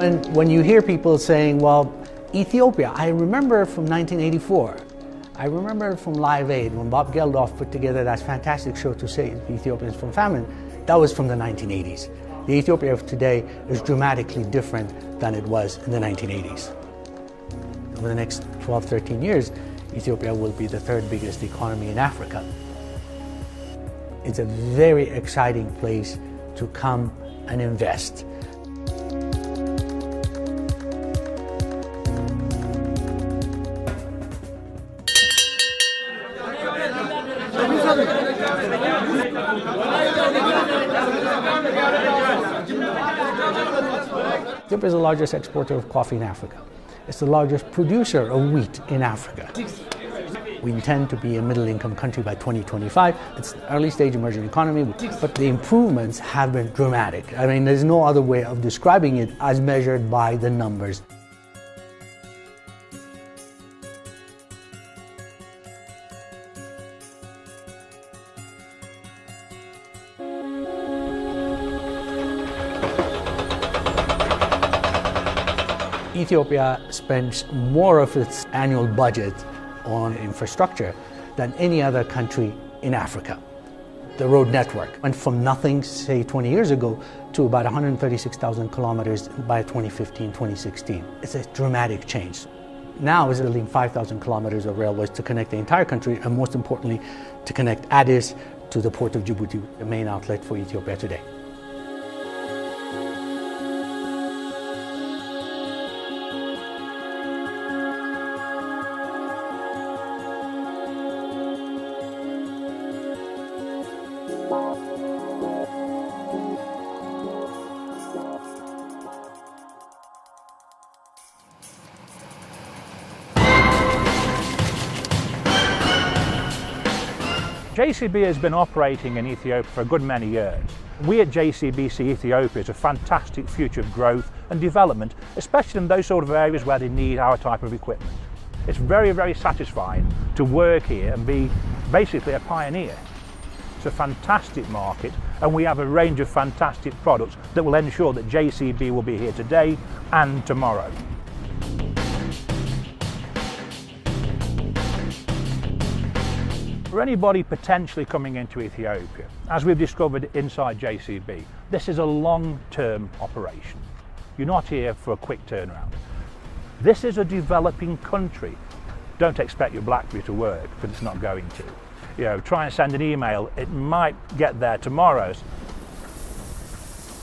And when you hear people saying, well, Ethiopia, I remember from 1984, I remember from Live Aid when Bob Geldof put together that fantastic show to save Ethiopians from famine. That was from the 1980s. The Ethiopia of today is dramatically different than it was in the 1980s. Over the next 12, 13 years, Ethiopia will be the third biggest economy in Africa. It's a very exciting place to come and invest. Ethiopia is the largest exporter of coffee in Africa. It's the largest producer of wheat in Africa. We intend to be a middle-income country by 2025. It's an early-stage emerging economy, but the improvements have been dramatic. I mean, there's no other way of describing it as measured by the numbers. Ethiopia spends more of its annual budget on infrastructure than any other country in Africa. The road network went from nothing, say 20 years ago, to about 136,000 kilometers by 2015, 2016. It's a dramatic change. Now we're building 5,000 kilometers of railways to connect the entire country, and most importantly, to connect Addis to the port of Djibouti, the main outlet for Ethiopia today. JCB has been operating in Ethiopia for a good many years. We at JCB see Ethiopia as a fantastic future of growth and development, especially in those sort of areas where they need our type of equipment. It's very, very satisfying to work here and be basically a pioneer. It's a fantastic market, and we have a range of fantastic products that will ensure that JCB will be here today and tomorrow. For anybody potentially coming into Ethiopia, as we've discovered inside JCB, this is a long-term operation. You're not here for a quick turnaround. This is a developing country. Don't expect your BlackBerry to work, because it's not going to. You know, try and send an email, it might get there tomorrow.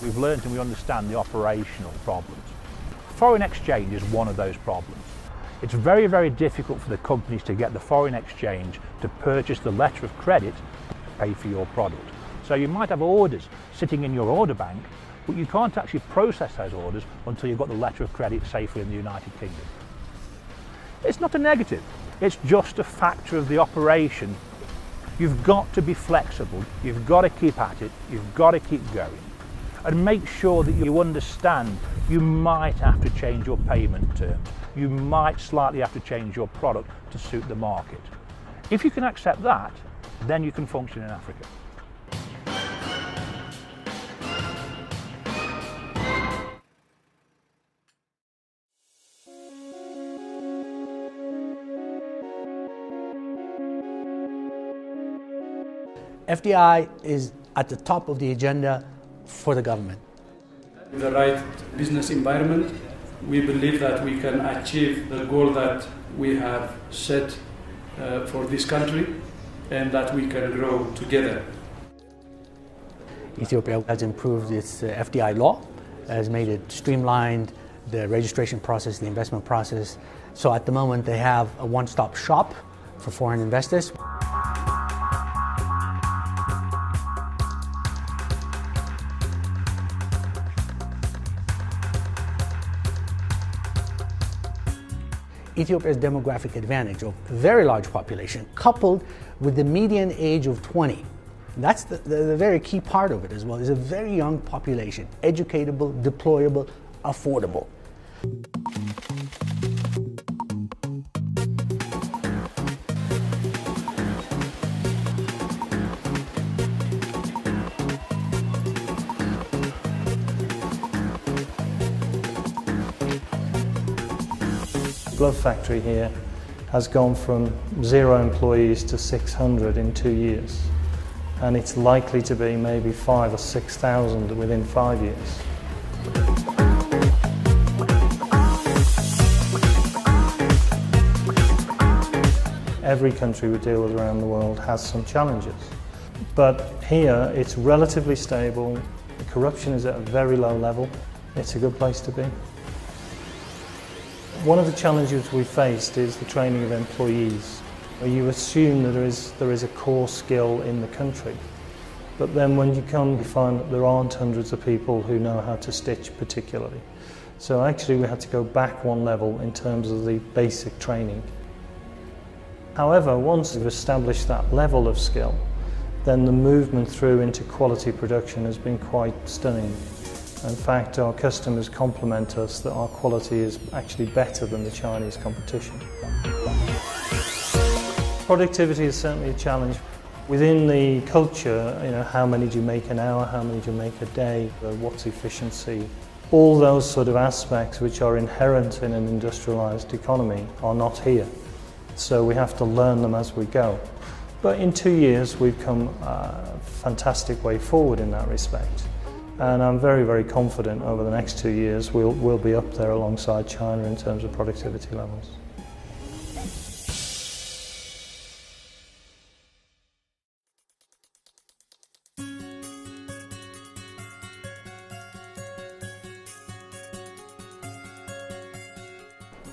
We've learned and we understand the operational problems. Foreign exchange is one of those problems. It's very, very difficult for the companies to get the foreign exchange to purchase the letter of credit to pay for your product. So you might have orders sitting in your order bank, but you can't actually process those orders until you've got the letter of credit safely in the United Kingdom. It's not a negative, it's just a factor of the operation. You've got to be flexible, you've got to keep at it, you've got to keep going. And make sure that you understand you might have to change your payment terms. You might slightly have to change your product to suit the market. If you can accept that, then you can function in Africa. FDI is at the top of the agenda for the government. With the right business environment, we believe that we can achieve the goal that we have set for this country, and that we can grow together. Ethiopia has improved its FDI law, has made it streamlined, the registration process, the investment process. So at the moment they have a one-stop shop for foreign investors. Ethiopia's demographic advantage of a very large population, coupled with the median age of 20. That's the very key part of it as well, is a very young population, educatable, deployable, affordable. glove factory here has gone from 0 employees to 600 in 2 years. And it's likely to be maybe 5,000 or 6,000 within 5 years. Every country we deal with around the world has some challenges. But here it's relatively stable, the corruption is at a very low level, it's a good place to be. One of the challenges we faced is the training of employees. You assume that there is a core skill in the country, but then when you come, you find that there aren't hundreds of people who know how to stitch particularly. So actually we had to go back one level in terms of the basic training. However, once we've established that level of skill, then the movement through into quality production has been quite stunning. In fact, our customers compliment us that our quality is actually better than the Chinese competition. Productivity is certainly a challenge. Within the culture, how many do you make an hour, how many do you make a day, what's efficiency? All those sort of aspects which are inherent in an industrialized economy are not here. So we have to learn them as we go. But in 2 years we've come a fantastic way forward in that respect. And I'm very, very confident over the next 2 years we'll be up there alongside China in terms of productivity levels.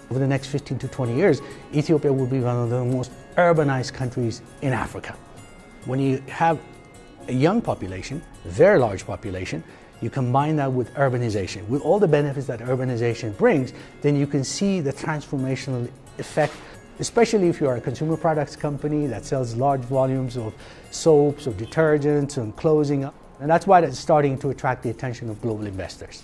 Over the next 15 to 20 years, Ethiopia will be one of the most urbanized countries in Africa. When you have a young population, a very large population, you combine that with urbanization, with all the benefits that urbanization brings, then you can see the transformational effect, especially if you are a consumer products company that sells large volumes of soaps, of detergents, and clothing. And that's why it's starting to attract the attention of global investors.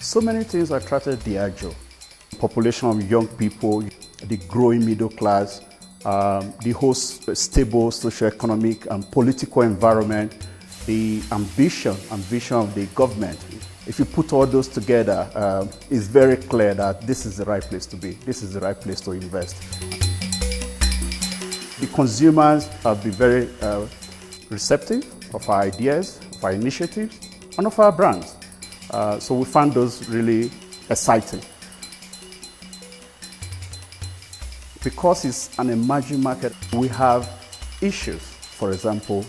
So many things attracted Diageo. Population of young people, the growing middle class, the whole stable socio-economic and political environment, the ambition of the government. If you put all those together, it's very clear that this is the right place to be. This is the right place to invest. The consumers have been very receptive of our ideas, of our initiatives, and of our brands. So we found those really exciting. Because it's an emerging market, we have issues. For example,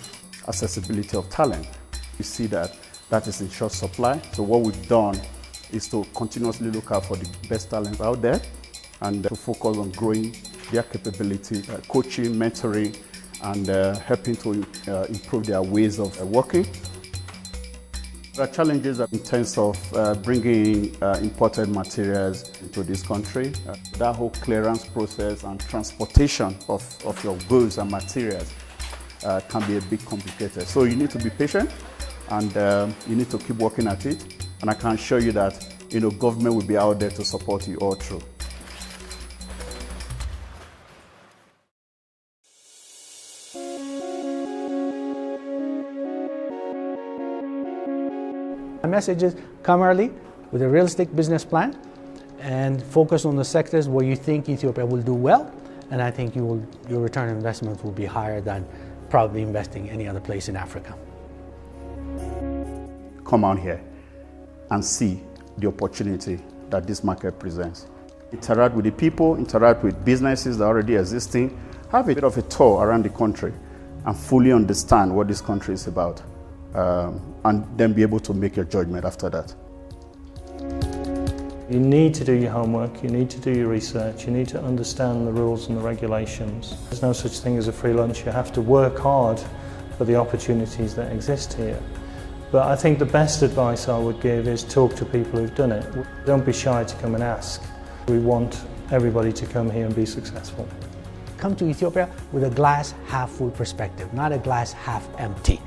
accessibility of talent. We see that is in short supply. So what we've done is to continuously look out for the best talent out there and to focus on growing their capability, coaching, mentoring, and helping to improve their ways of working. There are challenges in terms of bringing imported materials into this country. That whole clearance process and transportation of your goods and materials can be a bit complicated. So you need to be patient and you need to keep working at it. And I can assure you that government will be out there to support you all through. My message is come early with a realistic business plan and focus on the sectors where you think Ethiopia will do well, and I think your return on investment will be higher than probably investing any other place in Africa. Come out here and see the opportunity that this market presents. Interact with the people, interact with businesses that are already existing, have a bit of a tour around the country and fully understand what this country is about. And then be able to make your judgment after that. You need to do your homework, you need to do your research, you need to understand the rules and the regulations. There's no such thing as a free lunch. You have to work hard for the opportunities that exist here. But I think the best advice I would give is talk to people who've done it. Don't be shy to come and ask. We want everybody to come here and be successful. Come to Ethiopia with a glass half full perspective, not a glass half empty.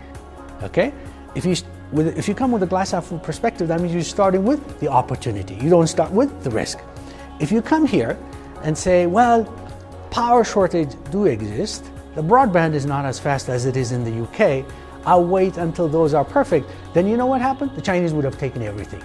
Okay? If you come with a glass half full perspective, that means you're starting with the opportunity. You don't start with the risk. If you come here and say, well, power shortage do exist. The broadband is not as fast as it is in the UK. I'll wait until those are perfect. Then you know what happened? The Chinese would have taken everything.